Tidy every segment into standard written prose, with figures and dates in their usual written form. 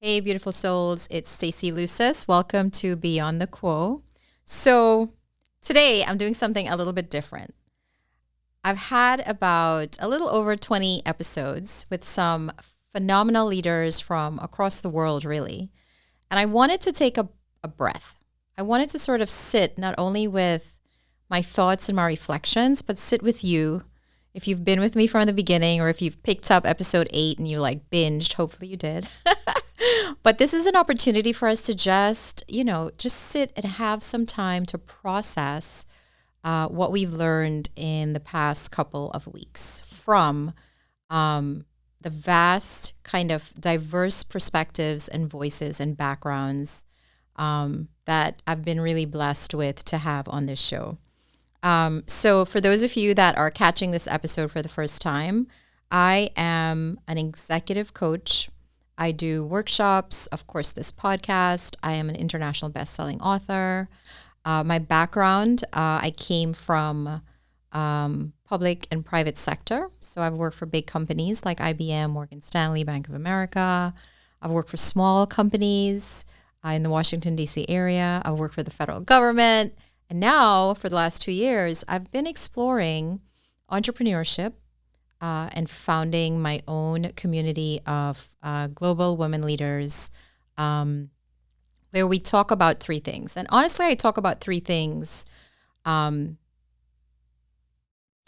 Hey, beautiful souls. It's Stacey Luces. Welcome to Beyond the Quo. So today I'm doing something a little bit different. I've had about a little over 20 episodes with some phenomenal leaders from across the world, really. And I wanted to take a breath. I wanted to sort of sit not only with my thoughts and my reflections, but sit with you. If you've been with me from the beginning, or if you've picked up episode 8 and you binged, hopefully you did. But this is an opportunity for us to just sit and have some time to process what we've learned in the past couple of weeks from the vast kind of diverse perspectives and voices and backgrounds that I've been really blessed with to have on this show. So for those of you that are catching this episode for the first time, I am an executive coach. I do workshops, of course, this podcast. I am an international best-selling author. My background, I came from public and private sector. So I've worked for big companies like IBM, Morgan Stanley, Bank of America. I've worked for small companies in the Washington, D.C. area. I've worked for the federal government. And now, for the last 2 years, I've been exploring entrepreneurship and founding my own community of global women leaders where we talk about 3 things. And honestly, I talk about 3 things from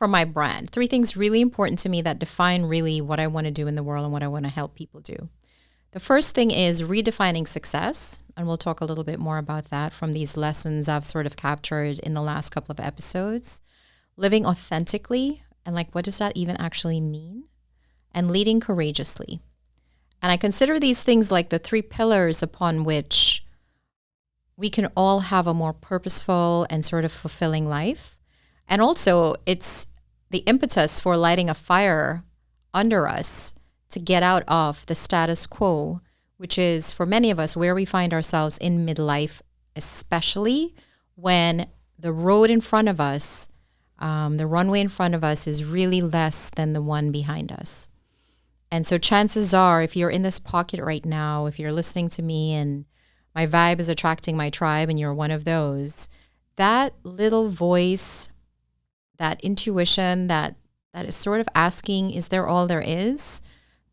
my brand. 3 things really important to me that define really what I want to do in the world and what I want to help people do. The first thing is redefining success, and we'll talk a little bit more about that from these lessons I've sort of captured in the last couple of episodes. Living authentically, and what does that even actually mean? And leading courageously. And I consider these things like the 3 pillars upon which we can all have a more purposeful and sort of fulfilling life. And also, it's the impetus for lighting a fire under us to get out of the status quo, which is, for many of us, where we find ourselves in midlife, especially when the road in front of us, the runway in front of us is really less than the one behind us. And so chances are, if you're in this pocket right now, if you're listening to me and my vibe is attracting my tribe and you're one of those, that little voice, that intuition that is sort of asking, is there all there is?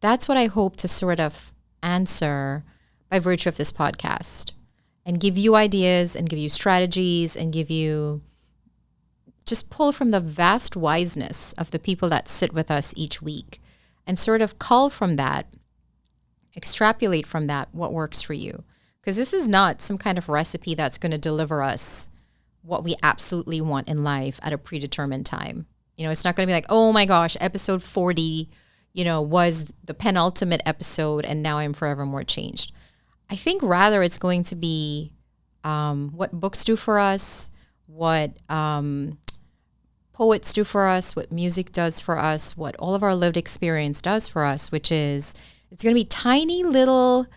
That's what I hope to sort of answer by virtue of this podcast and give you ideas and give you strategies and give you just pull from the vast wiseness of the people that sit with us each week and sort of cull from that, extrapolate from that what works for you. Because this is not some kind of recipe that's going to deliver us what we absolutely want in life at a predetermined time. It's not going to be like, oh my gosh, episode 40 was the penultimate episode and now I'm forever more changed. I think rather it's going to be what books do for us, what poets do for us, what music does for us, what all of our lived experience does for us, which is it's going to be tiny little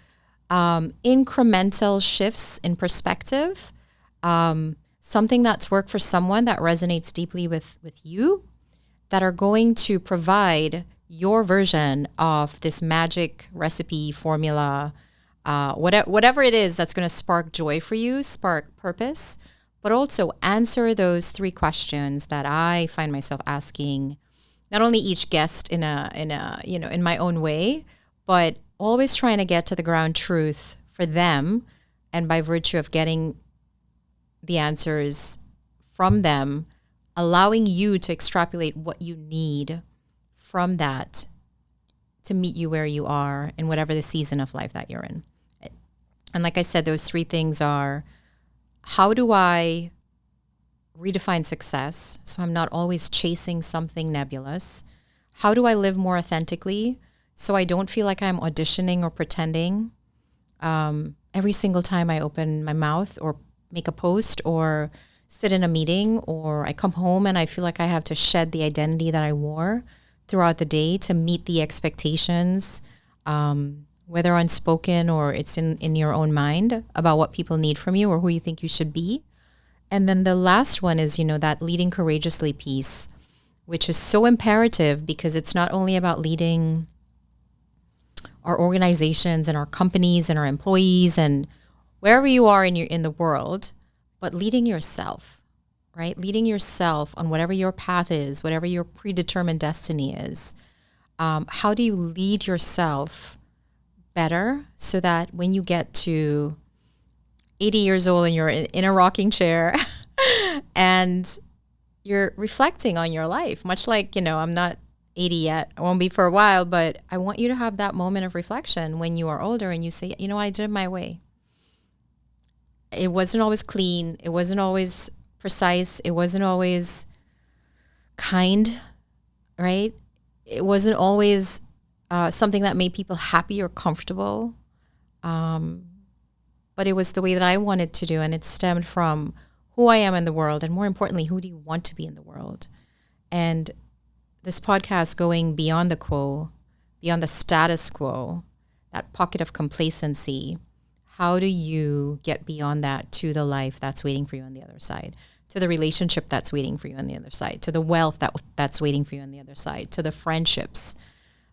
incremental shifts in perspective, something that's worked for someone that resonates deeply with you, that are going to provide your version of this magic recipe, formula, whatever it is that's going to spark joy for you, spark purpose, but also answer those 3 questions that I find myself asking, not only each guest in my own way, but always trying to get to the ground truth for them, and by virtue of getting the answers from them, allowing you to extrapolate what you need from that to meet you where you are in whatever the season of life that you're in. And like I said, those 3 things are, how do I redefine success so I'm not always chasing something nebulous? How do I live more authentically so I don't feel like I'm auditioning or pretending every single time I open my mouth or make a post or sit in a meeting, or I come home and I feel like I have to shed the identity that I wore throughout the day to meet the expectations, whether unspoken or it's in your own mind about what people need from you or who you think you should be. And then the last one is, that leading courageously piece, which is so imperative because it's not only about leading our organizations and our companies and our employees and wherever you are in the world, but leading yourself, right? Leading yourself on whatever your path is, whatever your predetermined destiny is. How do you lead yourself better so that when you get to 80 years old and you're in a rocking chair and you're reflecting on your life, much like, I'm not 80 yet, I won't be for a while, but I want you to have that moment of reflection when you are older and you say, I did it my way. It wasn't always clean. It wasn't always precise. It wasn't always kind, right? It wasn't always something that made people happy or comfortable. But it was the way that I wanted to do. And it stemmed from who I am in the world. And more importantly, who do you want to be in the world? And this podcast going beyond the quo, beyond the status quo, that pocket of complacency. How do you get beyond that to the life that's waiting for you on the other side, to the relationship that's waiting for you on the other side, to the wealth that's waiting for you on the other side, to the friendships,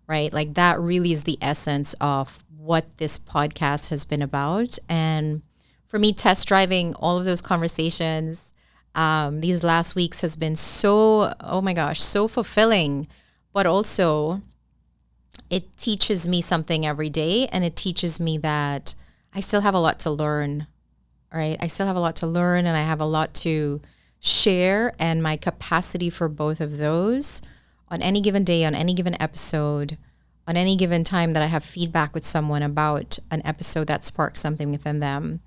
right? Like that really is the essence of what this podcast has been about. And for me, test driving all of those conversations these last weeks has been so, oh my gosh, so fulfilling, but also it teaches me something every day. And it teaches me that I still have a lot to learn, right? I still have a lot to learn and I have a lot to share, and my capacity for both of those on any given day, on any given episode, on any given time that I have feedback with someone about an episode that sparks something within them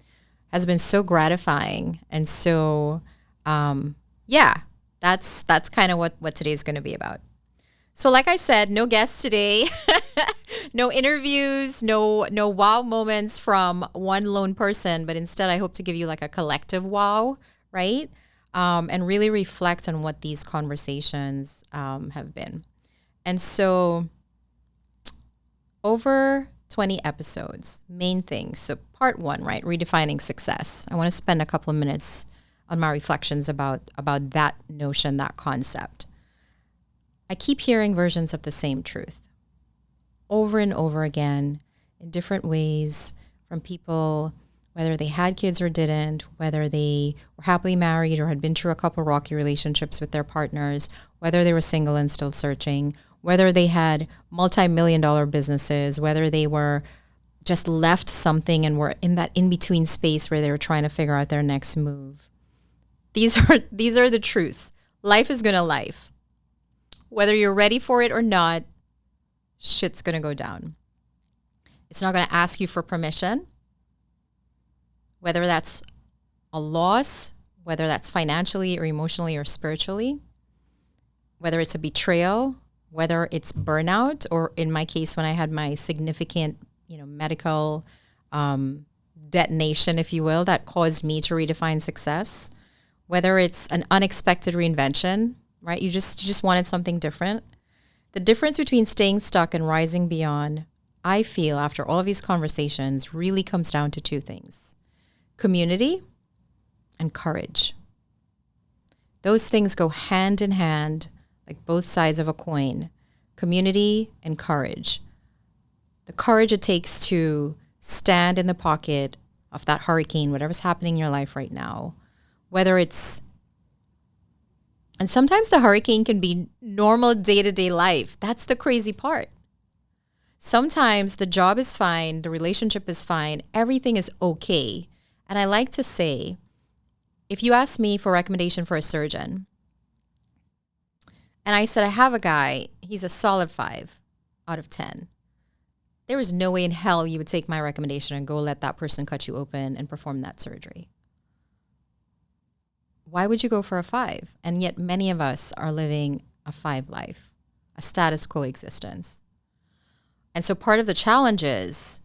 has been so gratifying. And so, that's kind of what today's going to be about. So like I said, no guests today, no interviews, no wow moments from one lone person, but instead I hope to give you like a collective wow, right? And really reflect on what these conversations have been. And so over 20 episodes, main things. So part 1, right? Redefining success. I want to spend a couple of minutes on my reflections about that notion, that concept. I keep hearing versions of the same truth over and over again in different ways from people, whether they had kids or didn't, whether they were happily married or had been through a couple rocky relationships with their partners, whether they were single and still searching, whether they had multi-million-dollar businesses, whether they were just left something and were in that in-between space where they were trying to figure out their next move. These are the truths. Life is gonna life. Whether you're ready for it or not, shit's gonna go down. It's not gonna ask you for permission, whether that's a loss, whether that's financially or emotionally or spiritually, whether it's a betrayal, whether it's burnout, or in my case, when I had my significant, medical detonation, if you will, that caused me to redefine success, whether it's an unexpected reinvention, right? You just wanted something different. The difference between staying stuck and rising beyond, I feel after all of these conversations, really comes down to 2 things: community and courage. Those things go hand in hand, like both sides of a coin. Community and courage. The courage it takes to stand in the pocket of that hurricane, whatever's happening in your life right now, whether it's, and sometimes the hurricane can be normal day-to-day life. That's the crazy part. Sometimes the job is fine, the relationship is fine, everything is okay. And I like to say, if you ask me for a recommendation for a surgeon, and I said, I have a guy, he's a solid 5 out of 10. There is no way in hell you would take my recommendation and go let that person cut you open and perform that surgery. Why would you go for a 5? And yet many of us are living a 5 life, a status quo existence. And so part of the challenge is,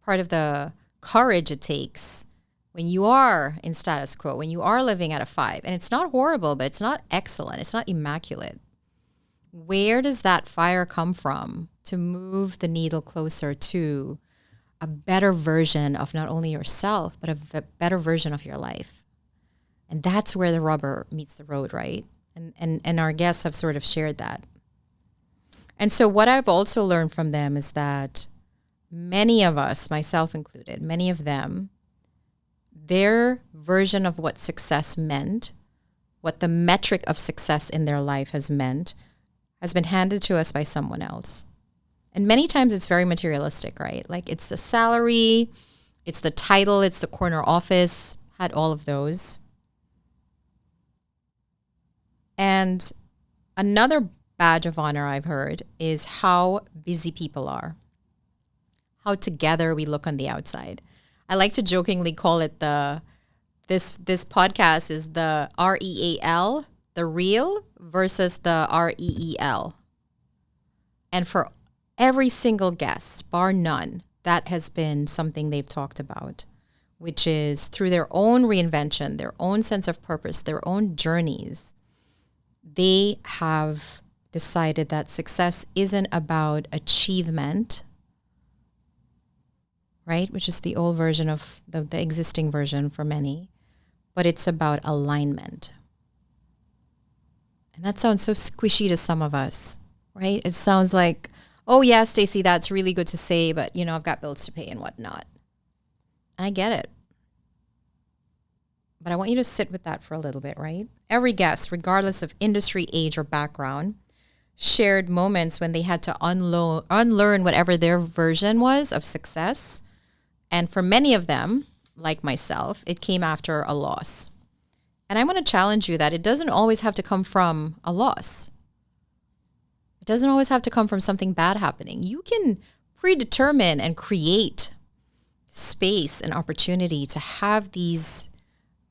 part of the courage it takes when you are in status quo, when you are living at a 5, and it's not horrible, but it's not excellent, it's not immaculate. Where does that fire come from to move the needle closer to a better version of not only yourself, but a better version of your life? And that's where the rubber meets the road, right? And our guests have sort of shared that. And so what I've also learned from them is that many of us, myself included, many of them, their version of what success meant, what the metric of success in their life has meant, has been handed to us by someone else. And many times it's very materialistic, right? Like it's the salary, it's the title, it's the corner office, had all of those. And another badge of honor I've heard is how busy people are, how together we look on the outside. I like to jokingly call it this podcast is the REAL, the real versus the REEL. And for every single guest, bar none, that has been something they've talked about, which is through their own reinvention, their own sense of purpose, their own journeys, they have decided that success isn't about achievement, right? Which is the old version of the existing version for many, but it's about alignment. And that sounds so squishy to some of us, right? It sounds like, oh yeah, Stacey, that's really good to say, but I've got bills to pay and whatnot. And I get it. But I want you to sit with that for a little bit, right? Every guest, regardless of industry, age, or background, shared moments when they had to unlearn whatever their version was of success. And for many of them, like myself, it came after a loss. And I want to challenge you that it doesn't always have to come from a loss. It doesn't always have to come from something bad happening. You can predetermine and create space and opportunity to have these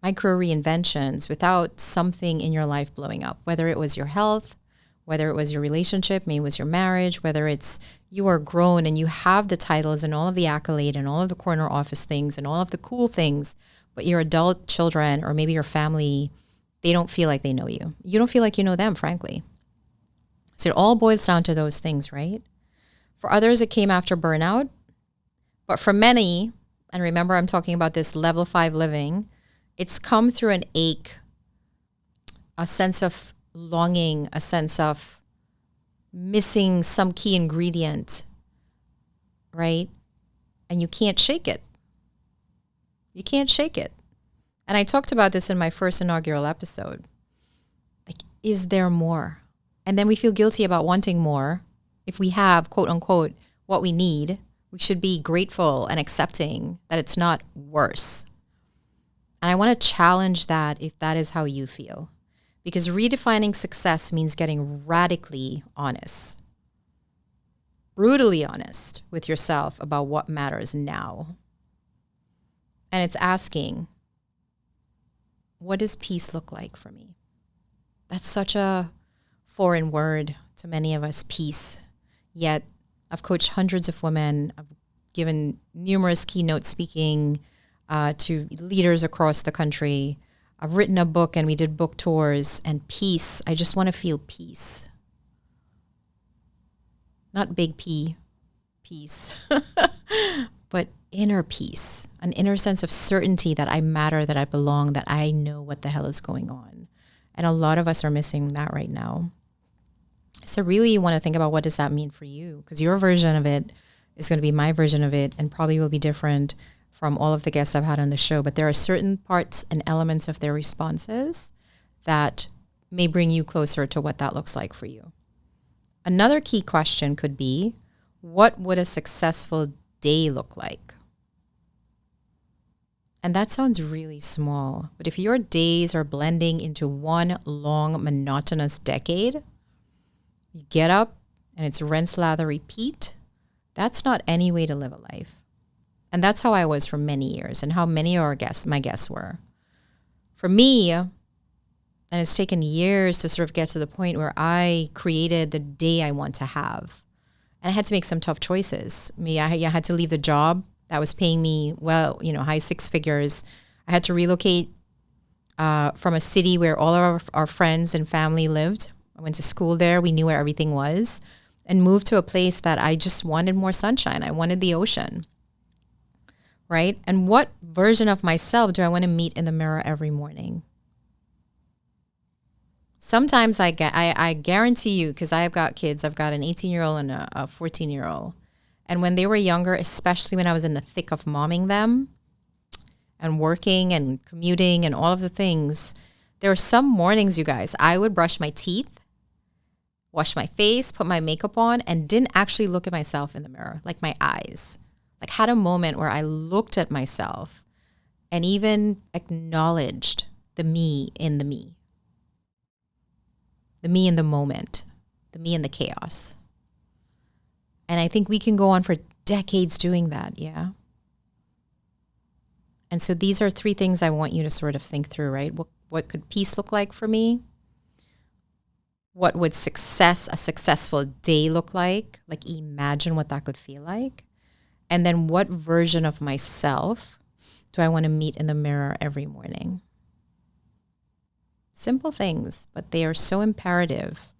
micro reinventions without something in your life blowing up, whether it was your health, whether it was your relationship, maybe it was your marriage, whether it's you are grown and you have the titles and all of the accolade and all of the corner office things and all of the cool things, but your adult children or maybe your family, they don't feel like they know you. You don't feel like you know them, frankly. So it all boils down to those things, right? For others, it came after burnout. But for many, and remember I'm talking about this level 5 living, it's come through an ache, a sense of longing, a sense of missing some key ingredient, right? And you can't shake it. You can't shake it. And I talked about this in my first inaugural episode. Like, is there more? And then we feel guilty about wanting more. If we have, quote unquote, what we need, we should be grateful and accepting that it's not worse. And I want to challenge that if that is how you feel. Because redefining success means getting radically honest, brutally honest with yourself about what matters now. And it's asking, what does peace look like for me? That's such a foreign word to many of us, peace. Yet I've coached hundreds of women. I've given numerous keynote speaking to leaders across the country. I've written a book and we did book tours, and peace. I just want to feel peace. Not big P, peace, but inner peace, an inner sense of certainty that I matter, that I belong, that I know what the hell is going on. And a lot of us are missing that right now. So really you want to think about, what does that mean for you? Because your version of it is going to be my version of it, and probably will be different from all of the guests I've had on the show. But there are certain parts and elements of their responses that may bring you closer to what that looks like for you. Another key question could be, what would a successful day look like? And that sounds really small, but if your days are blending into one long, monotonous decade, you get up and it's rinse, lather, repeat, that's not any way to live a life. And that's how I was for many years, and how many of my guests were. For me, and it's taken years to sort of get to the point where I created the day I want to have. And I had to make some tough choices. I had to leave the job that was paying me high 6 figures. I had to relocate from a city where all of our friends and family lived. I went to school there. We knew where everything was, and moved to a place that I just wanted more sunshine. I wanted the ocean, right? And what version of myself do I want to meet in the mirror every morning? Sometimes I guarantee you, because I've got kids, I've got an 18-year-old and a 14-year-old. And when they were younger, especially when I was in the thick of momming them and working and commuting and all of the things, there were some mornings, you guys, I would brush my teeth, wash my face, put my makeup on, and didn't actually look at myself in the mirror, like my eyes. Like had a moment where I looked at myself and even acknowledged the me in the me. The me in the moment, the me in the chaos. And I think we can go on for decades doing that, yeah? And so these are 3 things I want you to sort of think through, right? What could peace look like for me? What would a successful day look like? Like imagine what that could feel like. And then what version of myself do I want to meet in the mirror every morning? Simple things, but they are so imperative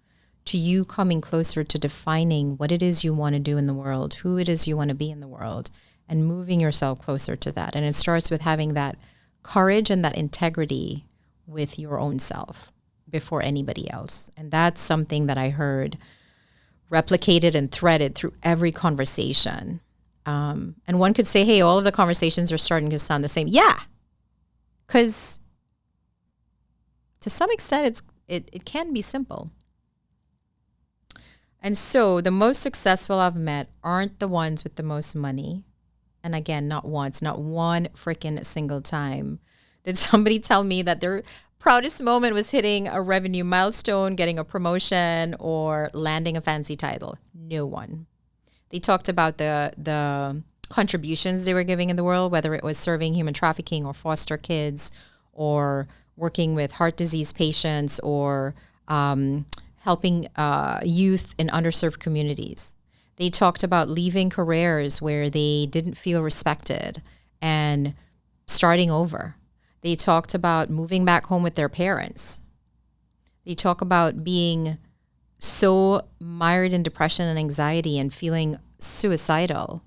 to you coming closer to defining what it is you want to do in the world, who it is you want to be in the world, and moving yourself closer to that. And it starts with having that courage and that integrity with your own self before anybody else. And that's something that I heard replicated and threaded through every conversation. And one could say, hey, all of the conversations are starting to sound the same. Yeah, because to some extent, it can be simple. And so the most successful I've met aren't the ones with the most money. And again, not once, not one freaking single time did somebody tell me that their proudest moment was hitting a revenue milestone, getting a promotion, or landing a fancy title. No one. They talked about the contributions they were giving in the world, whether it was serving human trafficking or foster kids or working with heart disease patients or helping youth in underserved communities. They talked about leaving careers where they didn't feel respected and starting over. They talked about moving back home with their parents. They talk about being so mired in depression and anxiety and feeling suicidal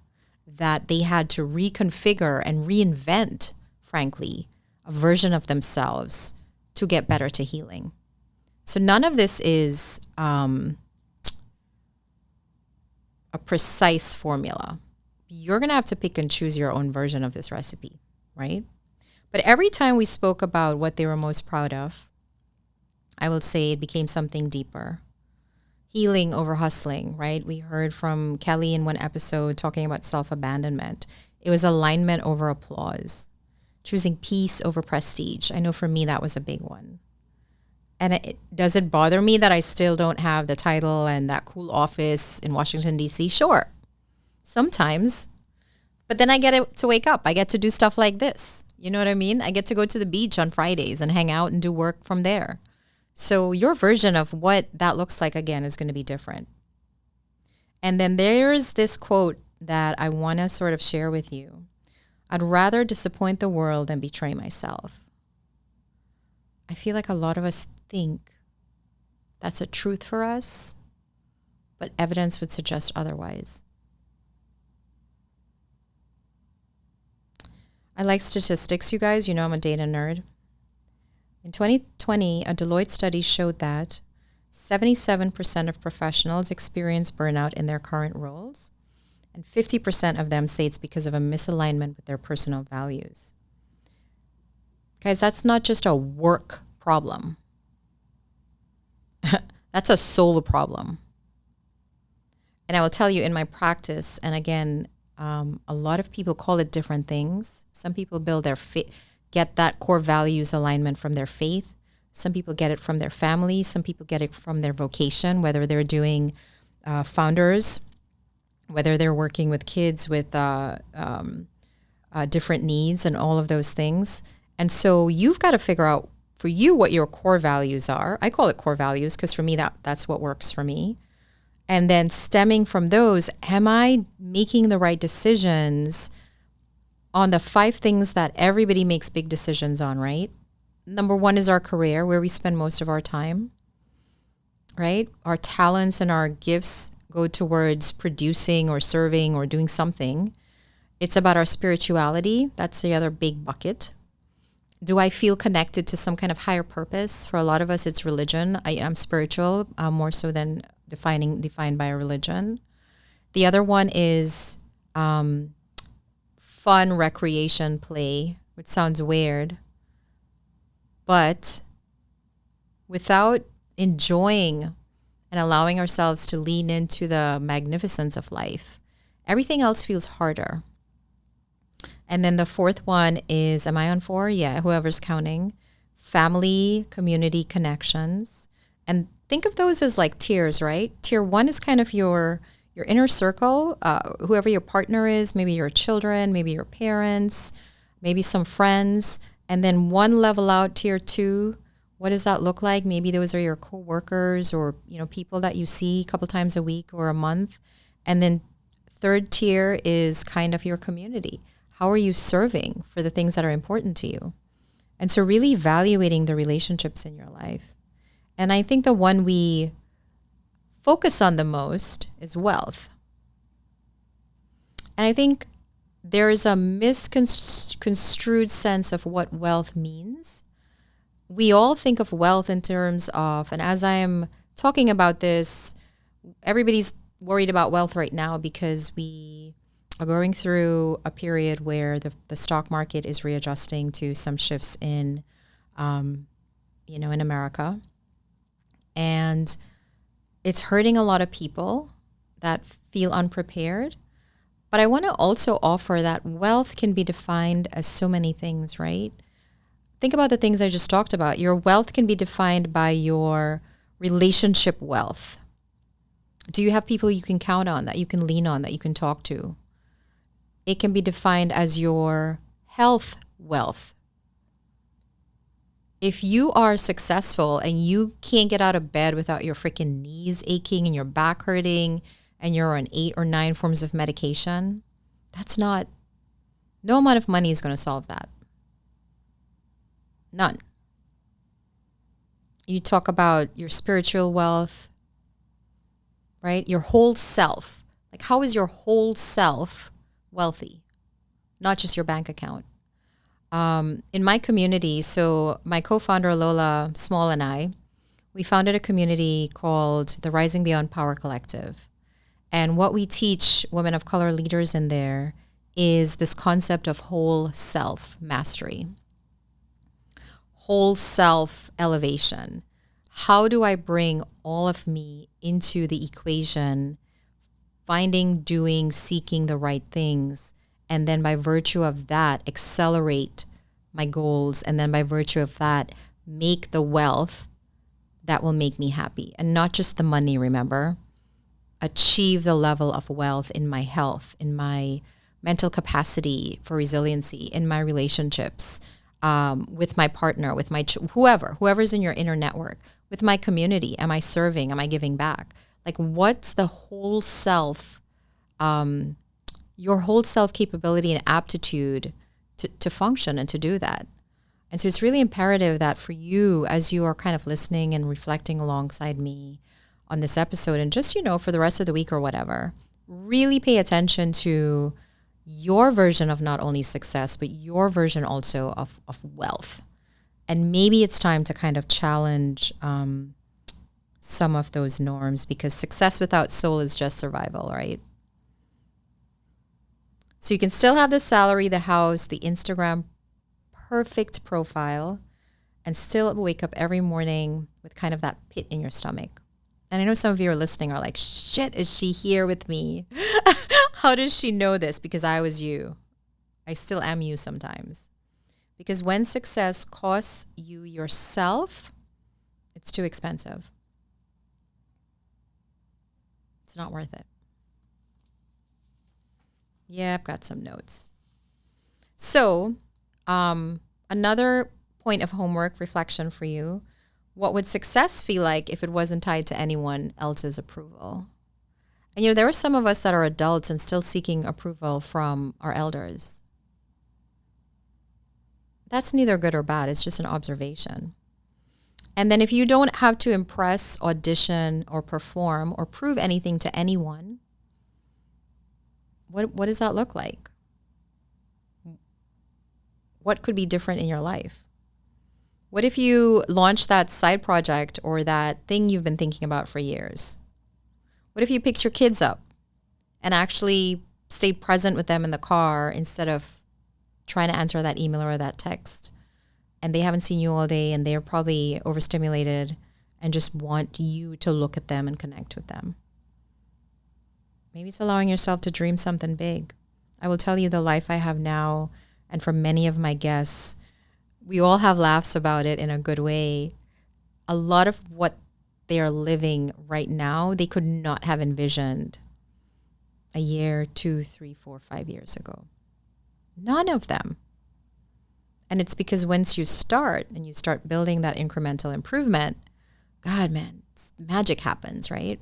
that they had to reconfigure and reinvent, frankly, a version of themselves to get better to healing. So none of this is a precise formula. You're going to have to pick and choose your own version of this recipe, right? But every time we spoke about what they were most proud of, I will say it became something deeper. Healing over hustling, right? We heard from Kelly in one episode talking about self-abandonment. It was alignment over applause, choosing peace over prestige. I know for me that was a big one. And does it bother me that I still don't have the title and that cool office in Washington, D.C.? Sure, sometimes. But then I get to wake up. I get to do stuff like this. You know what I mean? I get to go to the beach on Fridays and hang out and do work from there. So your version of what that looks like, again, is going to be different. And then there's this quote that I want to sort of share with you. I'd rather disappoint the world than betray myself. I feel like a lot of us think that's a truth for us, but evidence would suggest otherwise. I like statistics, you guys. You know I'm a data nerd. In 2020, a Deloitte study showed that 77% of professionals experience burnout in their current roles, and 50% of them say it's because of a misalignment with their personal values. Guys, that's not just a work problem. That's a soul problem. And I will tell you in my practice, and again, a lot of people call it different things. Some people build get that core values alignment from their faith. Some people get it from their family. Some people get it from their vocation, whether they're doing founders, whether they're working with kids with different needs and all of those things. And so you've got to figure out for you what your core values are. I call it core values because for me, that's what works for me. And then stemming from those, am I making the right decisions on the 5 things that everybody makes big decisions on, right? Number 1 is our career, where we spend most of our time, right? Our talents and our gifts go towards producing or serving or doing something. It's about our spirituality. That's the other big bucket. Do I feel connected to some kind of higher purpose? For a lot of us, it's religion. I'm spiritual, more so than defined by a religion. The other one is fun, recreation, play, which sounds weird. But without enjoying and allowing ourselves to lean into the magnificence of life, everything else feels harder. And then the fourth one is, am I on 4? Yeah, whoever's counting. Family, community, connections. And think of those as like tiers, right? Tier 1 is kind of your inner circle, whoever your partner is, maybe your children, maybe your parents, maybe some friends. And then one level out, tier 2, what does that look like? Maybe those are your coworkers or, people that you see a couple times a week or a month. And then third tier is kind of your community. How are you serving for the things that are important to you? And so really evaluating the relationships in your life. And I think the one we focus on the most is wealth. And I think there's a misconstrued sense of what wealth means. We all think of wealth in terms of, and as I am talking about this, everybody's worried about wealth right now because we are going through a period where the stock market is readjusting to some shifts in, in America. And it's hurting a lot of people that feel unprepared. But I want to also offer that wealth can be defined as so many things, right? Think about the things I just talked about. Your wealth can be defined by your relationship wealth. Do you have people you can count on, that you can lean on, that you can talk to? It can be defined as your health wealth. If you are successful and you can't get out of bed without your freaking knees aching and your back hurting and you're on 8 or 9 forms of medication, no amount of money is going to solve that. None. You talk about your spiritual wealth, right? Your whole self. Like, how is your whole self wealthy? Not just your bank account. In my community, so my co-founder Lola Small and I, we founded a community called the Rising Beyond Power Collective. And what we teach women of color leaders in there is this concept of whole self mastery, whole self elevation. How do I bring all of me into the equation, finding, doing, seeking the right things, and then by virtue of that, accelerate my goals, and then by virtue of that, make the wealth that will make me happy. And not just the money, remember. Achieve the level of wealth in my health, in my mental capacity for resiliency, in my relationships, with my partner, with my whoever's in your inner network, with my community. Am I serving? Am I giving back? Like, what's the whole self, your whole self capability and aptitude to function and to do that? And so it's really imperative that for you, as you are kind of listening and reflecting alongside me on this episode, and just, for the rest of the week or whatever, really pay attention to your version of not only success, but your version also of wealth. And maybe it's time to kind of challenge some of those norms, because success without soul is just survival, right? So you can still have the salary, the house, the Instagram perfect profile, and still wake up every morning with kind of that pit in your stomach. And I know some of you are listening are like, shit, is she here with me? How does she know this? Because I was you. I still am you sometimes. Because when success costs you yourself, it's too expensive. It's not worth it. Yeah, I've got some notes. So, another point of homework reflection for you. What would success feel like if it wasn't tied to anyone else's approval? And, there are some of us that are adults and still seeking approval from our elders. That's neither good or bad. It's just an observation. And then if you don't have to impress, audition, or perform, or prove anything to anyone, what does that look like? What could be different in your life? What if you launch that side project or that thing you've been thinking about for years? What if you picked your kids up and actually stayed present with them in the car instead of trying to answer that email or that text. And they haven't seen you all day and they're probably overstimulated and just want you to look at them and connect with them. Maybe it's allowing yourself to dream something big. I will tell you the life I have now, and for many of my guests, we all have laughs about it in a good way. A lot of what they are living right now, they could not have envisioned a year, 2, 3, 4, 5 years ago. None of them. And it's because once you start and you start building that incremental improvement, God, man, magic happens, right?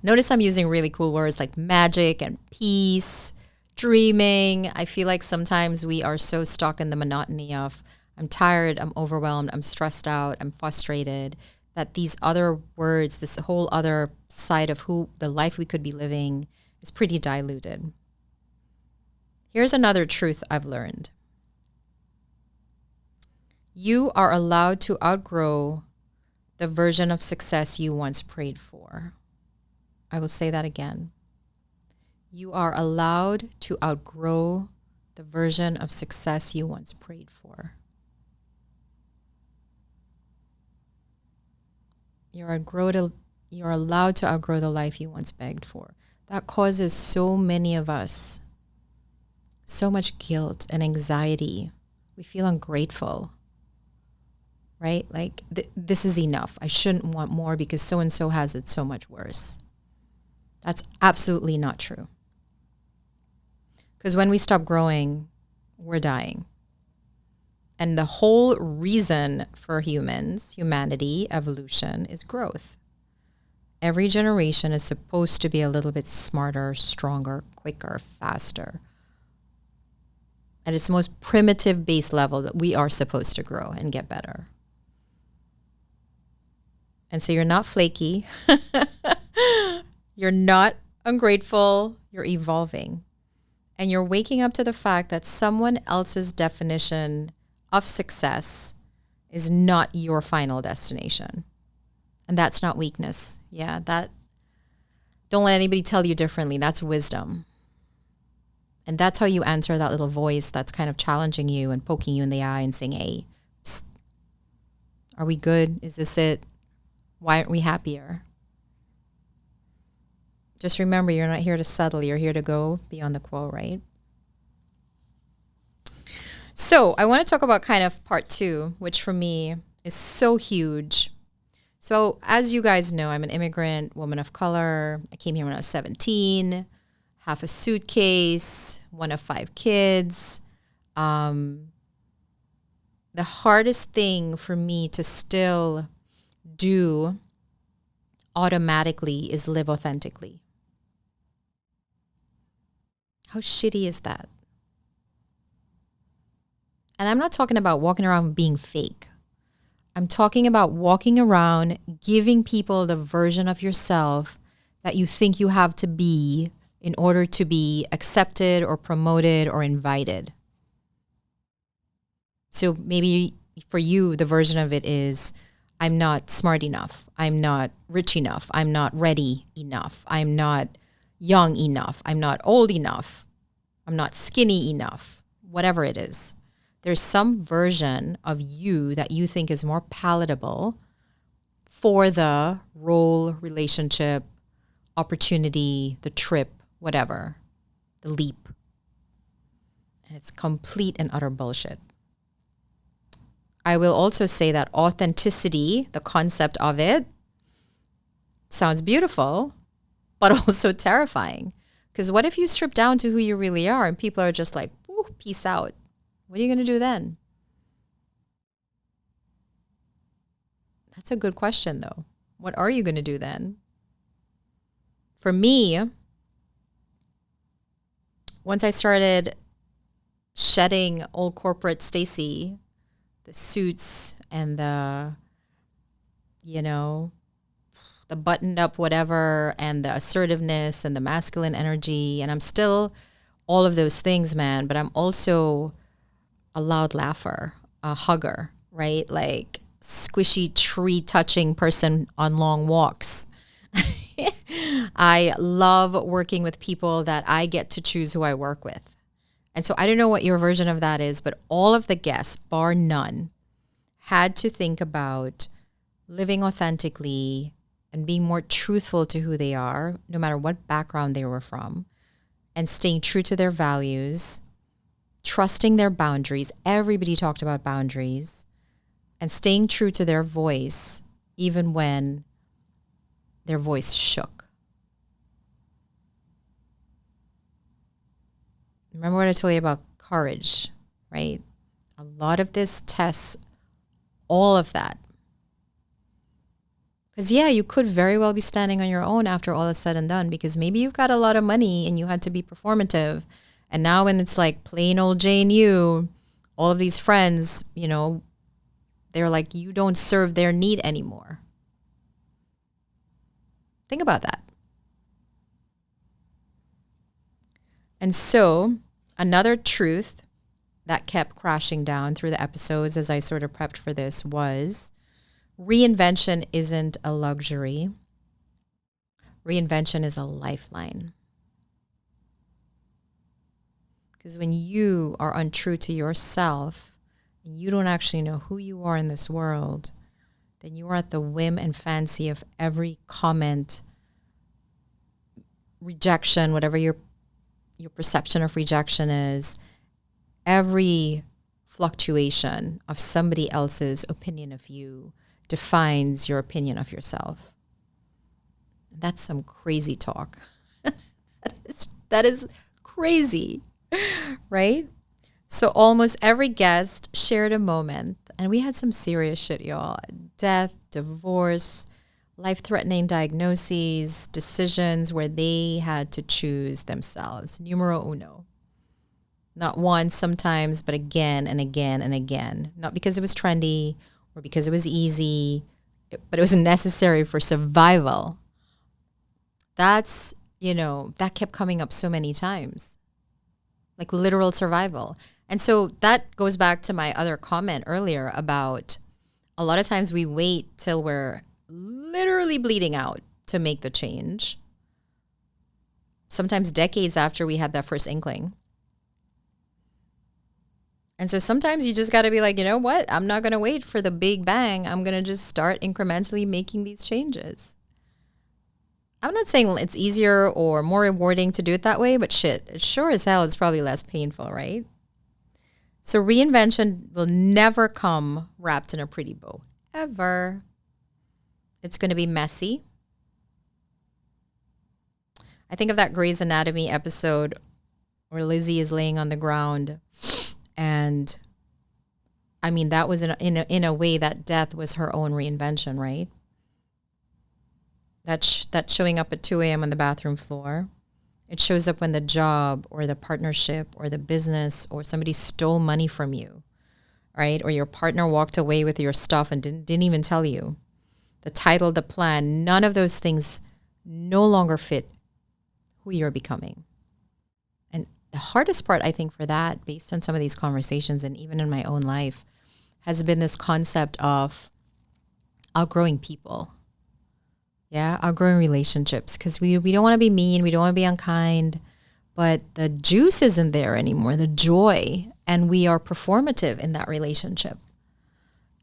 Notice I'm using really cool words like magic and peace, dreaming. I feel like sometimes we are so stuck in the monotony of I'm tired, I'm overwhelmed, I'm stressed out, I'm frustrated, that these other words, this whole other side of who the life we could be living is pretty diluted. Here's another truth I've learned. You are allowed to outgrow the version of success you once prayed for. I will say that again. You are allowed to outgrow the version of success you once prayed for. You're allowed to outgrow the life you once begged for. That causes so many of us so much guilt and anxiety. We feel ungrateful, right? Like, this is enough. I shouldn't want more because so-and-so has it so much worse. That's absolutely not true. Because when we stop growing, we're dying. And the whole reason for humanity, evolution, is growth. Every generation is supposed to be a little bit smarter, stronger, quicker, faster. At its most primitive base level, that we are supposed to grow and get better. And so you're not flaky. You're not ungrateful. You're evolving. And you're waking up to the fact that someone else's definition of success is not your final destination. And that's not weakness. Yeah, don't let anybody tell you differently. That's wisdom. And that's how you answer that little voice that's kind of challenging you and poking you in the eye and saying, hey, psst, are we good? Is this it? Why aren't we happier? Just remember, you're not here to settle. You're here to go beyond the quo, right? So I want to talk about kind of part 2, which for me is so huge. So as you guys know, I'm an immigrant, woman of color. I came here when I was 17, half a suitcase, one of 5 kids. The hardest thing for me to still do automatically is live authentically. How shitty is that? And I'm not talking about walking around being fake. I'm talking about walking around giving people the version of yourself that you think you have to be in order to be accepted or promoted or invited. So maybe for you, the version of it is, I'm not smart enough. I'm not rich enough. I'm not ready enough. I'm not young enough. I'm not old enough. I'm not skinny enough. Whatever it is. There's some version of you that you think is more palatable for the role, relationship, opportunity, the trip, whatever, the leap. And it's complete and utter bullshit. I will also say that authenticity, the concept of it, sounds beautiful, but also terrifying. Because what if you strip down to who you really are and people are just like, ooh, peace out? What are you going to do then? That's a good question, though. What are you going to do then? For me, once I started shedding old corporate Stacey, the suits and the buttoned up whatever and the assertiveness and the masculine energy, and I'm still all of those things, man, but I'm also a loud laugher, a hugger, right? Like squishy tree touching person on long walks. I love working with people that I get to choose who I work with. And so I don't know what your version of that is, but all of the guests, bar none, had to think about living authentically and being more truthful to who they are, no matter what background they were from, and staying true to their values, trusting their boundaries. Everybody talked about boundaries, and staying true to their voice, even when their voice shook. Remember what I told you about courage, right? A lot of this tests all of that. Because yeah, you could very well be standing on your own after all is said and done, because maybe you've got a lot of money and you had to be performative. And now when it's like plain old Jane, all of these friends, they're like, you don't serve their need anymore. Think about that. And so another truth that kept crashing down through the episodes as I sort of prepped for this was reinvention isn't a luxury. Reinvention is a lifeline. Because when you are untrue to yourself and you don't actually know who you are in this world, then you are at the whim and fancy of every comment, rejection, whatever your perception of rejection is, every fluctuation of somebody else's opinion of you defines your opinion of yourself. That's some crazy talk. that is crazy, right? So almost every guest shared a moment, and we had some serious shit, y'all. Death, divorce, life-threatening diagnoses, decisions where they had to choose themselves. Numero uno. Not once, sometimes, but again and again and again. Not because it was trendy or because it was easy, but it was necessary for survival. That kept coming up so many times. Like literal survival. And so that goes back to my other comment earlier about a lot of times we wait till we're literally bleeding out to make the change. Sometimes decades after we had that first inkling. And so sometimes you just got to be like, you know what? I'm not going to wait for the big bang. I'm going to just start incrementally making these changes. I'm not saying it's easier or more rewarding to do it that way, but shit, sure as hell, it's probably less painful, right? So reinvention will never come wrapped in a pretty bow, ever. It's going to be messy. I think of that Grey's Anatomy episode where Lizzie is laying on the ground. And I mean, that was in a way that death was her own reinvention, right? That's showing up at 2 a.m. on the bathroom floor. It shows up when the job or the partnership or the business or somebody stole money from you, right? Or your partner walked away with your stuff and didn't even tell you. The title, the plan, none of those things no longer fit who you're becoming. And the hardest part, I think, for that, based on some of these conversations and even in my own life, has been this concept of outgrowing people. Yeah, outgrowing relationships. Because we don't want to be mean, we don't want to be unkind, but the juice isn't there anymore, the joy, and we are performative in that relationship.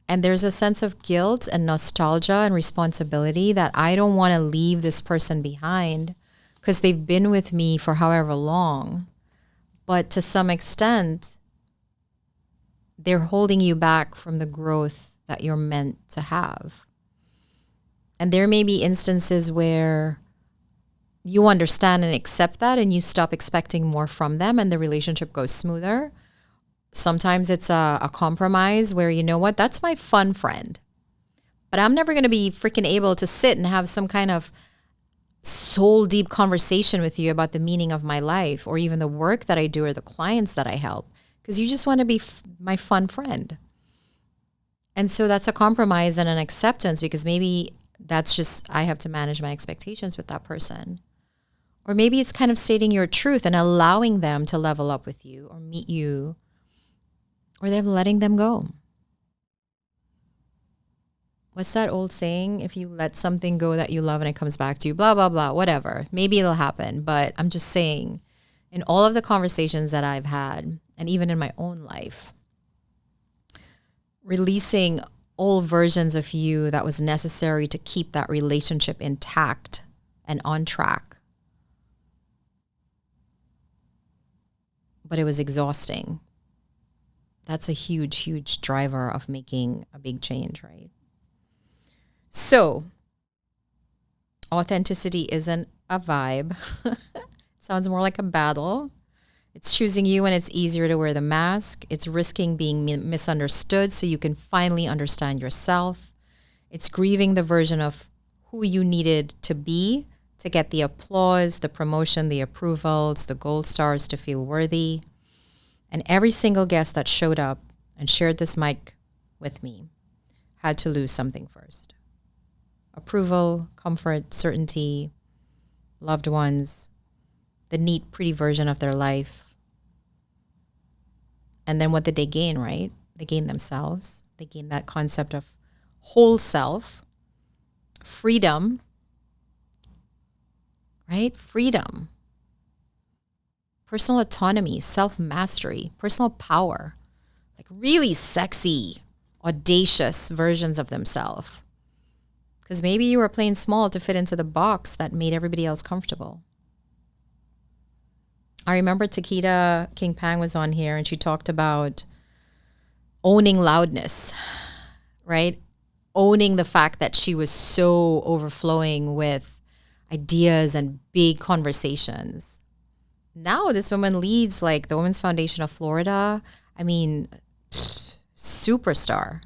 And there's a sense of guilt and nostalgia and responsibility that I don't want to leave this person behind because they've been with me for however long. But to some extent, they're holding you back from the growth that you're meant to have. And there may be instances where you understand and accept that and you stop expecting more from them and the relationship goes smoother. Sometimes it's a compromise where, you know what, that's my fun friend. But I'm never going to be freaking able to sit and have some kind of soul deep conversation with you about the meaning of my life or even the work that I do or the clients that I help, because you just want to be my fun friend. And so that's a compromise and an acceptance, because maybe that's just, I have to manage my expectations with that person. Or maybe it's kind of stating your truth and allowing them to level up with you or meet you, or them letting them go. what's that old saying? If you let something go that you love and it comes back to you, blah, blah, blah, whatever. Maybe it'll happen. But I'm just saying, in all of the conversations that I've had, and even in my own life, releasing old versions of you that was necessary to keep that relationship intact and on track. But it was exhausting. That's a huge, huge driver of making a big change, right? So, authenticity isn't a vibe. It sounds more like a battle. It's choosing you when it's easier to wear the mask. It's risking being misunderstood so you can finally understand yourself. It's grieving the version of who you needed to be to get the applause, the promotion, the approvals, the gold stars to feel worthy. And every single guest that showed up and shared this mic with me had to lose something first. Approval, comfort, certainty, loved ones, the neat, pretty version of their life. And then what did they gain, right? They gained themselves. They gained that concept of whole self, freedom, right? Freedom, personal autonomy, self-mastery, personal power, like really sexy, audacious versions of themselves. Because maybe you were playing small to fit into the box that made everybody else comfortable. I remember Takeda King Pang was on here and she talked about owning loudness, right? Owning the fact that she was so overflowing with ideas and big conversations. Now this woman leads like the Women's Foundation of Florida. I mean, superstar,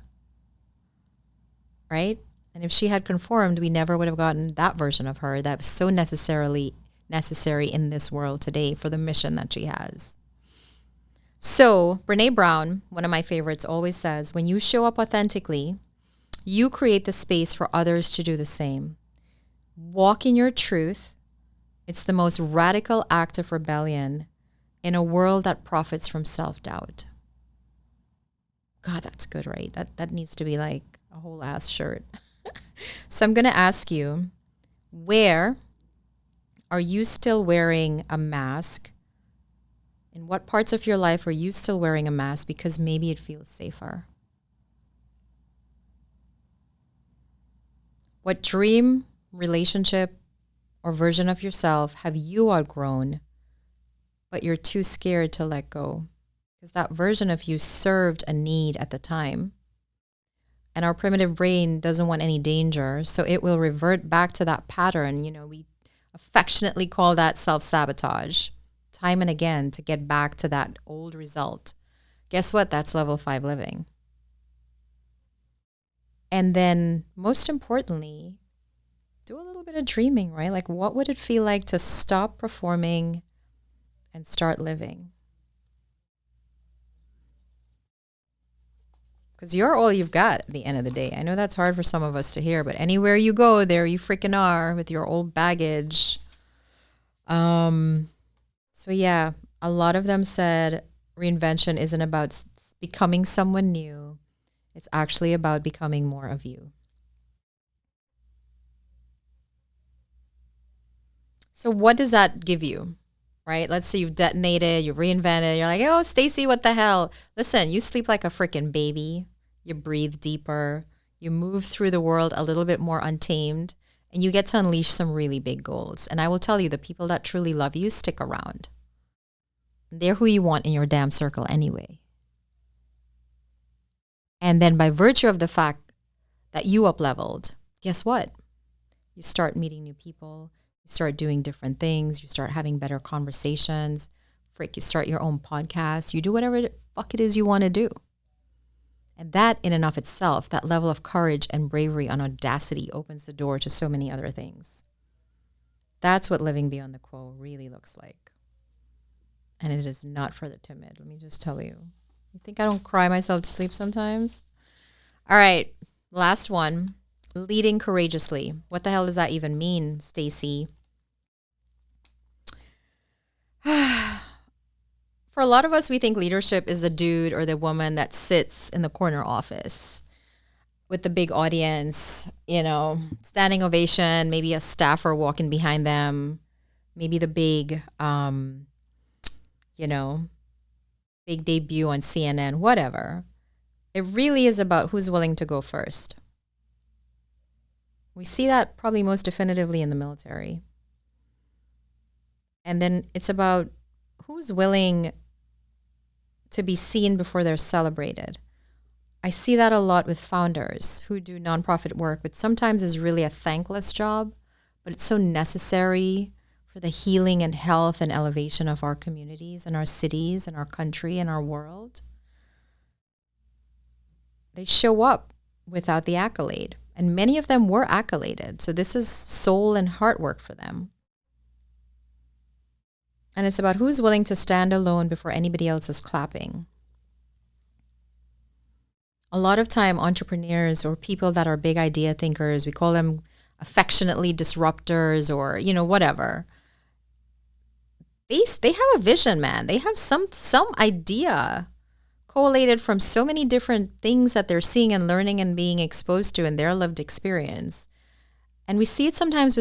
right? And if she had conformed, we never would have gotten that version of her that was so necessary in this world today for the mission that she has. So Brene Brown, one of my favorites, always says, when you show up authentically, you create the space for others to do the same. Walk in your truth. It's the most radical act of rebellion in a world that profits from self-doubt. God, that's good, right? That needs to be like a whole ass shirt. So I'm going to ask you, where are you still wearing a mask? In what parts of your life are you still wearing a mask because maybe it feels safer? What dream, relationship, or version of yourself have you outgrown, but you're too scared to let go? Because that version of you served a need at the time. And our primitive brain doesn't want any danger, so it will revert back to that pattern. You know, we affectionately call that self-sabotage, time and again, to get back to that old result. Guess what? That's level 5 living. And then, most importantly, do a little bit of dreaming, right? Like, what would it feel like to stop performing and start living? Because you're all you've got at the end of the day. I know that's hard for some of us to hear, but anywhere you go, there you freaking are with your old baggage. So yeah, a lot of them said reinvention isn't about becoming someone new. It's actually about becoming more of you. So what does that give you, right? Let's say you've detonated, you've reinvented. You're like, oh, Stacey, what the hell? Listen, you sleep like a freaking baby. You breathe deeper. You move through the world a little bit more untamed. And you get to unleash some really big goals. And I will tell you, the people that truly love you stick around. They're who you want in your damn circle anyway. And then by virtue of the fact that you up-leveled, guess what? You start meeting new people. You start doing different things. You start having better conversations. You start your own podcast. You do whatever the fuck it is you want to do. And that in and of itself, that level of courage and bravery and audacity opens the door to so many other things. That's what living beyond the quo really looks like. And it is not for the timid. Let me just tell you. You think I don't cry myself to sleep sometimes? All right. Last one. Leading courageously. What the hell does that even mean, Stacey? For a lot of us, we think leadership is the dude or the woman that sits in the corner office. with the big audience, standing ovation, maybe a staffer walking behind them, maybe the big, big debut on CNN, whatever. It really is about who's willing to go first. We see that probably most definitively in the military. And then it's about who's willing to be seen before they're celebrated. I see that a lot with founders who do nonprofit work, which sometimes is really a thankless job, but it's so necessary for the healing and health and elevation of our communities and our cities and our country and our world. They show up without the accolade, and many of them were accoladed. So this is soul and heart work for them. And it's about who's willing to stand alone before anybody else is clapping. A lot of time, entrepreneurs or people that are big idea thinkers, we call them affectionately disruptors or, whatever. They have a vision, man. They have some idea collated from so many different things that they're seeing and learning and being exposed to in their lived experience. And we see it sometimes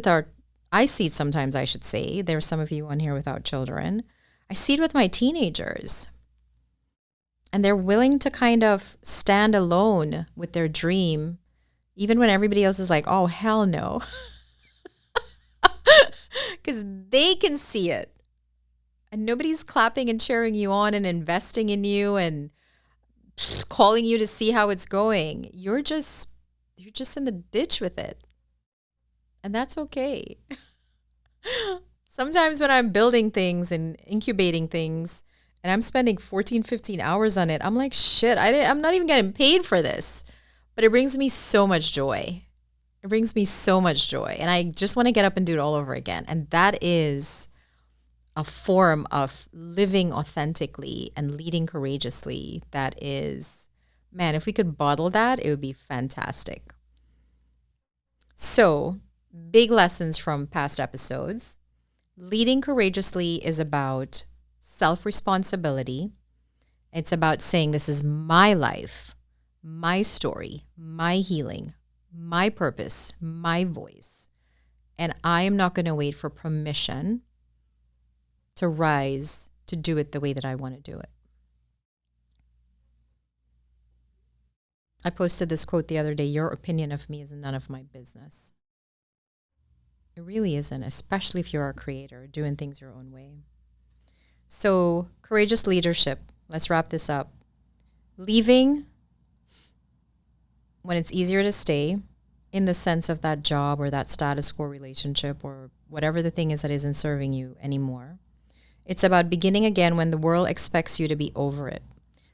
I see it sometimes, I should say. There are some of you on here without children. I see it with my teenagers. And they're willing to kind of stand alone with their dream, even when everybody else is like, oh, hell no. Because they can see it. And nobody's clapping and cheering you on and investing in you and calling you to see how it's going. You're just in the ditch with it. And that's okay. Sometimes when I'm building things and incubating things and I'm spending 14, 15 hours on it, I'm like, shit, I'm not even getting paid for this. But it brings me so much joy. It brings me so much joy. And I just want to get up and do it all over again. And that is a form of living authentically and leading courageously that is, man, if we could bottle that, it would be fantastic. So, big lessons from past episodes. Leading courageously is about self-responsibility. It's about saying, this is my life, my story, my healing, my purpose, my voice. And I am not going to wait for permission to rise to do it the way that I want to do it. I posted this quote the other day, your opinion of me is none of my business. It really isn't, especially if you're a creator doing things your own way. So, courageous leadership. Let's wrap this up. Leaving when it's easier to stay in the sense of that job or that status quo relationship or whatever the thing is that isn't serving you anymore. It's about beginning again when the world expects you to be over it.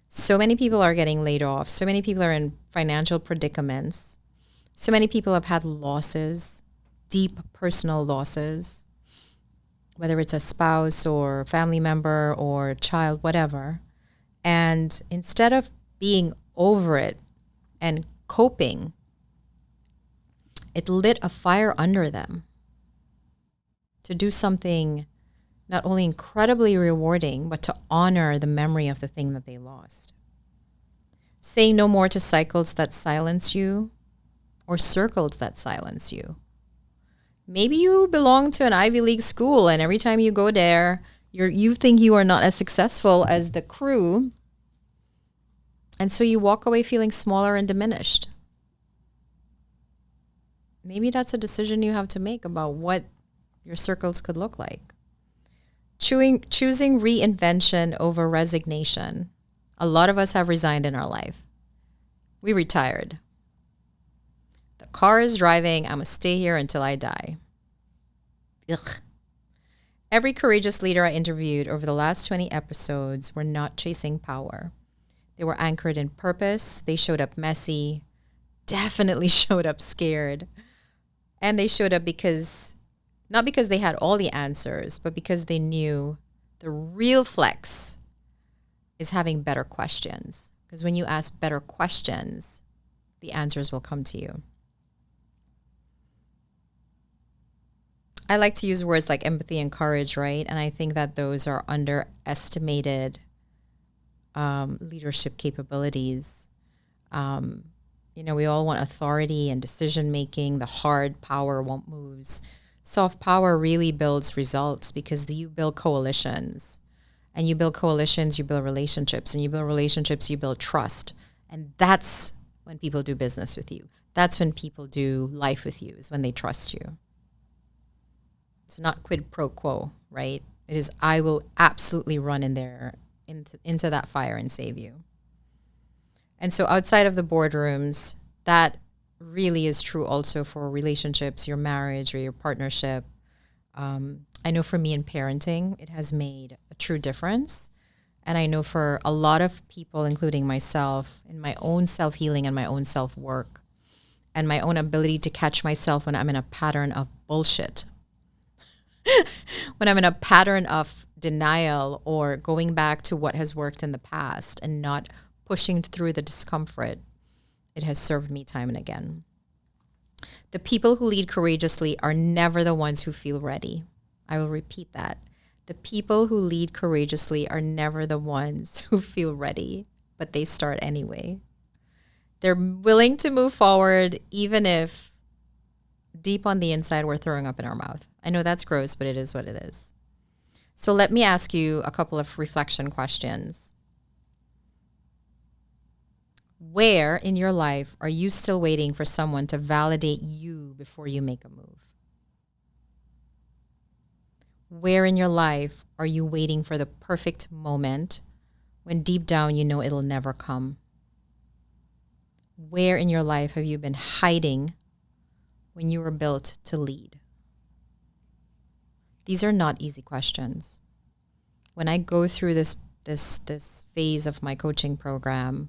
So many people are getting laid off. So many people are in financial predicaments. So many people have had losses, deep personal losses, whether it's a spouse or family member or child, whatever. And instead of being over it and coping, it lit a fire under them to do something not only incredibly rewarding, but to honor the memory of the thing that they lost. Saying no more to cycles that silence you or circles that silence you. Maybe you belong to an Ivy League school and every time you go there, you think you are not as successful as the crew. And so you walk away feeling smaller and diminished. Maybe that's a decision you have to make about what your circles could look like. Choosing reinvention over resignation. A lot of us have resigned in our life. We retired. The car is driving. I'm going to stay here until I die. Ugh. Every courageous leader I interviewed over the last 20 episodes were not chasing power. They were anchored in purpose. They showed up messy, definitely showed up scared. And they showed up not because they had all the answers, but because they knew the real flex is having better questions. Because when you ask better questions, the answers will come to you. I like to use words like empathy and courage, right? And I think that those are underestimated leadership capabilities. We all want authority and decision making. The hard power won't moves. Soft power really builds results because you build coalitions. And you build coalitions, you build relationships. And you build relationships, you build trust. And that's when people do business with you. That's when people do life with you, is when they trust you. It's not quid pro quo, right? It is, I will absolutely run in there into that fire and save you. And so outside of the boardrooms, that really is true also for relationships, your marriage or your partnership. I know for me in parenting, it has made a true difference. And I know for a lot of people, including myself, in my own self-healing and my own self-work and my own ability to catch myself when I'm in a pattern of bullshit, when I'm in a pattern of denial or going back to what has worked in the past and not pushing through the discomfort, it has served me time and again. The people who lead courageously are never the ones who feel ready. I will repeat that. The people who lead courageously are never the ones who feel ready, but they start anyway. They're willing to move forward even if deep on the inside we're throwing up in our mouth. I know that's gross, but it is what it is. So let me ask you a couple of reflection questions. Where in your life are you still waiting for someone to validate you before you make a move? Where in your life are you waiting for the perfect moment when deep down you know it'll never come? Where in your life have you been hiding when you were built to lead? These are not easy questions. When I go through this phase of my coaching program,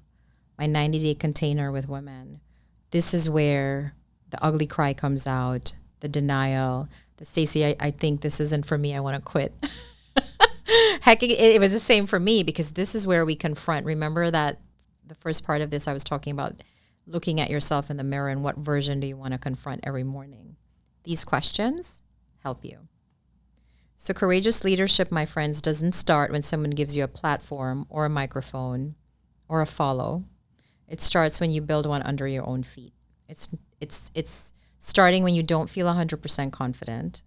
my 90-day container with women, this is where the ugly cry comes out, the denial, the Stacey, I think this isn't for me, I want to quit. Heck, it was the same for me because this is where we confront. Remember that the first part of this I was talking about looking at yourself in the mirror and what version do you want to confront every morning? These questions help you. So courageous leadership, my friends, doesn't start when someone gives you a platform or a microphone or a follow. It starts when you build one under your own feet. It's starting when you don't feel 100% confident.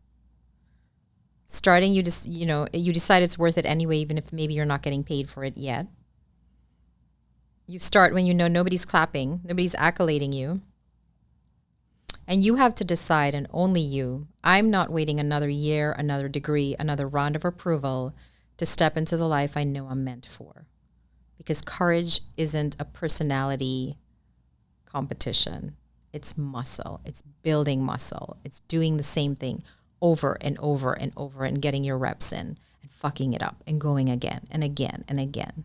Starting, you decide it's worth it anyway, even if maybe you're not getting paid for it yet. You start when you know nobody's clapping, nobody's accolading you. And you have to decide, and only you, I'm not waiting another year, another degree, another round of approval to step into the life I know I'm meant for. Because courage isn't a personality competition. It's muscle. It's building muscle. It's doing the same thing over and over and over and getting your reps in and fucking it up and going again and again and again.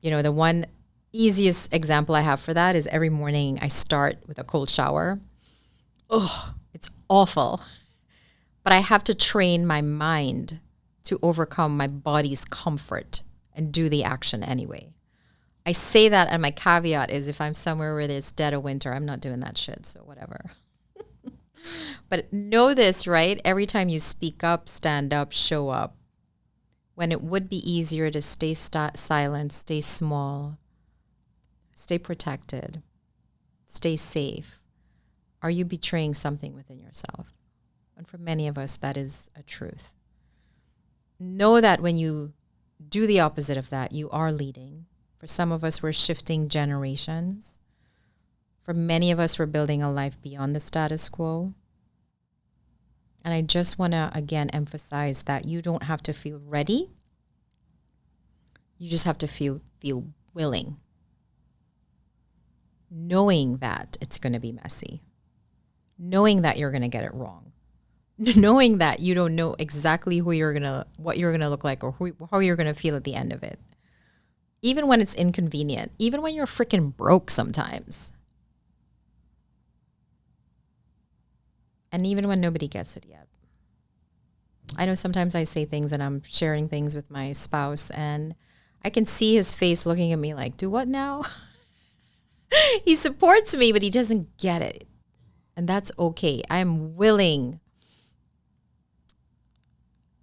The one easiest example I have for that is every morning I start with a cold shower. Ugh, it's awful. But I have to train my mind to overcome my body's comfort and do the action anyway. I say that, and my caveat is if I'm somewhere where there's dead of winter, I'm not doing that shit, so whatever. But know this, right? Every time you speak up, stand up, show up, when it would be easier to stay silent, stay small, stay protected, stay safe, are you betraying something within yourself? And for many of us, that is a truth. Know that when you do the opposite of that, you are leading. For some of us, we're shifting generations. For many of us, we're building a life beyond the status quo. And I just want to, again, emphasize that you don't have to feel ready. You just have to feel willing. Knowing that it's going to be messy. Knowing that you're going to get it wrong. Knowing that you don't know exactly what you're going to look like or how you're going to feel at the end of it. Even when it's inconvenient. Even when you're freaking broke sometimes. And even when nobody gets it yet. I know sometimes I say things and I'm sharing things with my spouse and I can see his face looking at me like, do what now? He supports me, but he doesn't get it. And that's okay. I am willing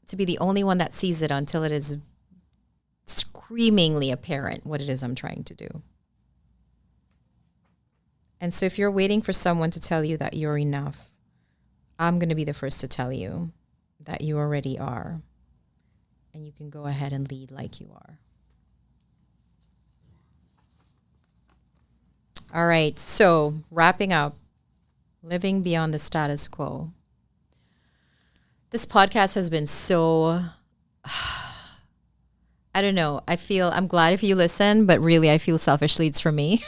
to be the only one that sees it until it is screamingly apparent what it is I'm trying to do. And so if you're waiting for someone to tell you that you're enough, I'm going to be the first to tell you that you already are. And you can go ahead and lead like you are. All right. So wrapping up, living beyond the status quo. This podcast has been so, I don't know. I'm glad if you listen, but really I feel selfishly it's for me.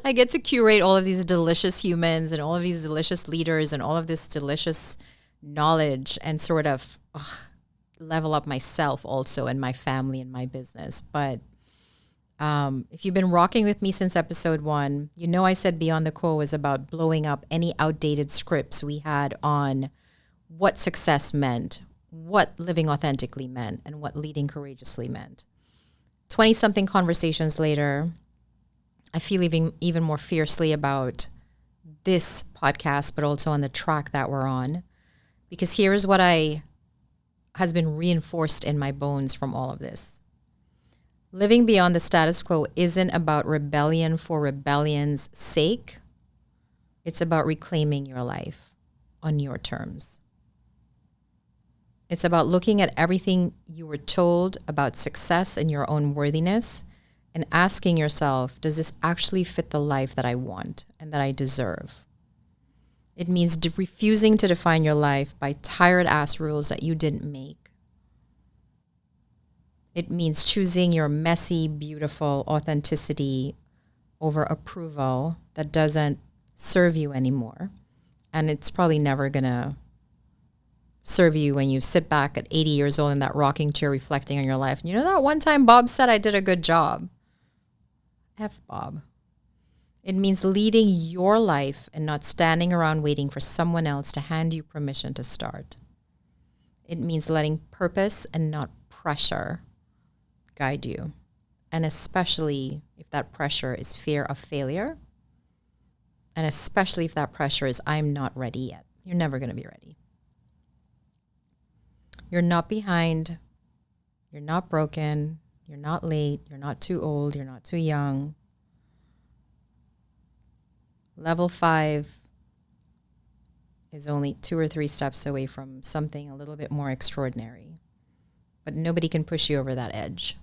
I get to curate all of these delicious humans and all of these delicious leaders and all of this delicious knowledge and sort of level up myself also and my family and my business. But if you've been rocking with me since episode 1, you know I said Beyond the Quo was about blowing up any outdated scripts we had on what success meant, what living authentically meant, and what leading courageously meant. 20-something conversations later, I feel even more fiercely about this podcast, but also on the track that we're on. Because here is what has been reinforced in my bones from all of this. Living beyond the status quo isn't about rebellion for rebellion's sake. It's about reclaiming your life on your terms. It's about looking at everything you were told about success and your own worthiness and asking yourself, does this actually fit the life that I want and that I deserve? It means refusing to define your life by tired-ass rules that you didn't make. It means choosing your messy, beautiful authenticity over approval that doesn't serve you anymore. And it's probably never going to serve you when you sit back at 80 years old in that rocking chair reflecting on your life. And you know that one time Bob said I did a good job? F Bob. It means leading your life and not standing around waiting for someone else to hand you permission to start. It means letting purpose and not pressure guide you. And especially if that pressure is fear of failure. And especially if that pressure is I'm not ready yet. You're never going to be ready. You're not behind. You're not broken. You're not late. You're not too old. You're not too young. Level 5 is only 2 or 3 steps away from something a little bit more extraordinary. But nobody can push you over that edge.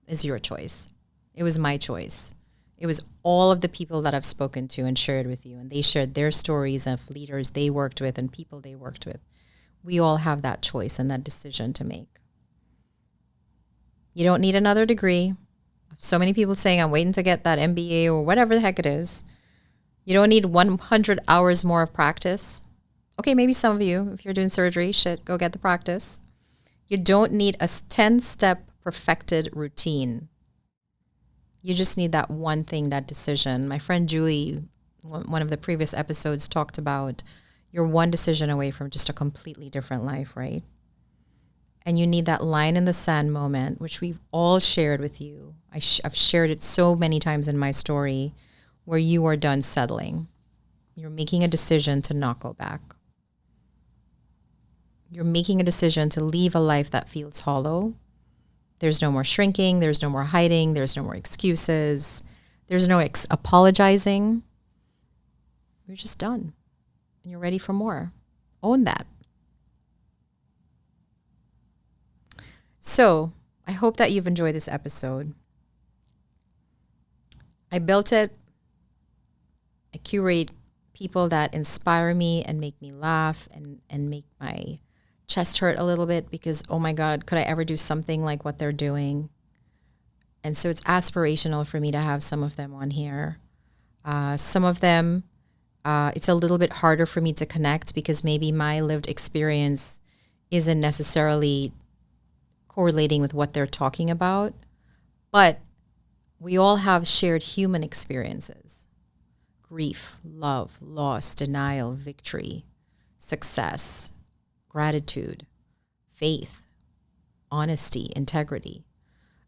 It's your choice. It was my choice. It was all of the people that I've spoken to and shared with you. And they shared their stories of leaders they worked with and people they worked with. We all have that choice and that decision to make. You don't need another degree. So many people saying, I'm waiting to get that MBA or whatever the heck it is. You don't need 100 hours more of practice. Okay, maybe some of you, if you're doing surgery, go get the practice. You don't need a 10-step perfected routine. You just need that one thing, that decision. My friend Julie, one of the previous episodes, talked about you're one decision away from just a completely different life, right? And you need that line in the sand moment, which we've all shared with you. I've shared it so many times in my story, where you are done settling. You're making a decision to not go back. You're making a decision to leave a life that feels hollow. There's no more shrinking. There's no more hiding. There's no more excuses. There's no apologizing. You're just done. And you're ready for more. Own that. So I hope that you've enjoyed this episode. I built it. I curate people that inspire me and make me laugh and make my chest hurt a little bit because, oh my God, could I ever do something like what they're doing? And so it's aspirational for me to have some of them on here. Some of them, it's a little bit harder for me to connect because maybe my lived experience isn't necessarily correlating with what they're talking about. But we all have shared human experiences. Grief, love, loss, denial, victory, success, gratitude, faith, honesty, integrity.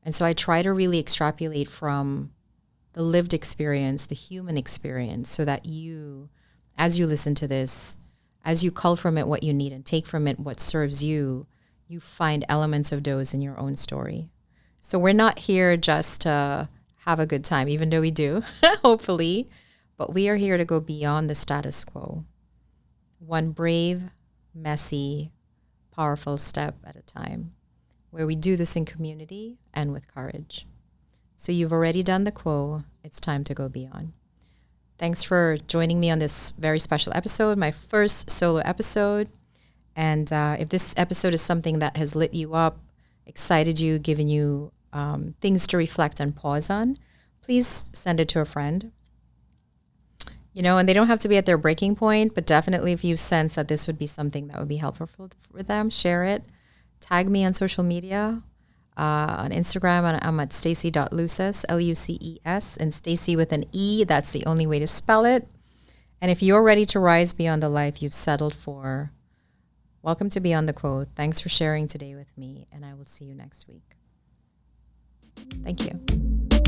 And so I try to really extrapolate from the lived experience, the human experience, so that you, as you listen to this, as you cull from it what you need and take from it what serves you, you find elements of those in your own story. So we're not here just to have a good time, even though we do, hopefully. but we are here to go beyond the status quo, one brave, messy, powerful step at a time, where we do this in community and with courage. So you've already done the quo. It's time to go beyond. Thanks for joining me on this very special episode, my first solo episode. And if this episode is something that has lit you up, excited you, given you things to reflect and pause on, please send it to a friend. And they don't have to be at their breaking point, but definitely if you sense that this would be something that would be helpful for them, share it. Tag me on social media. On Instagram, I'm at Stacey.Luces, Luces, and Stacey with an E. That's the only way to spell it. And if you're ready to rise beyond the life you've settled for, welcome to Beyond the Quo. Thanks for sharing today with me, and I will see you next week. Thank you.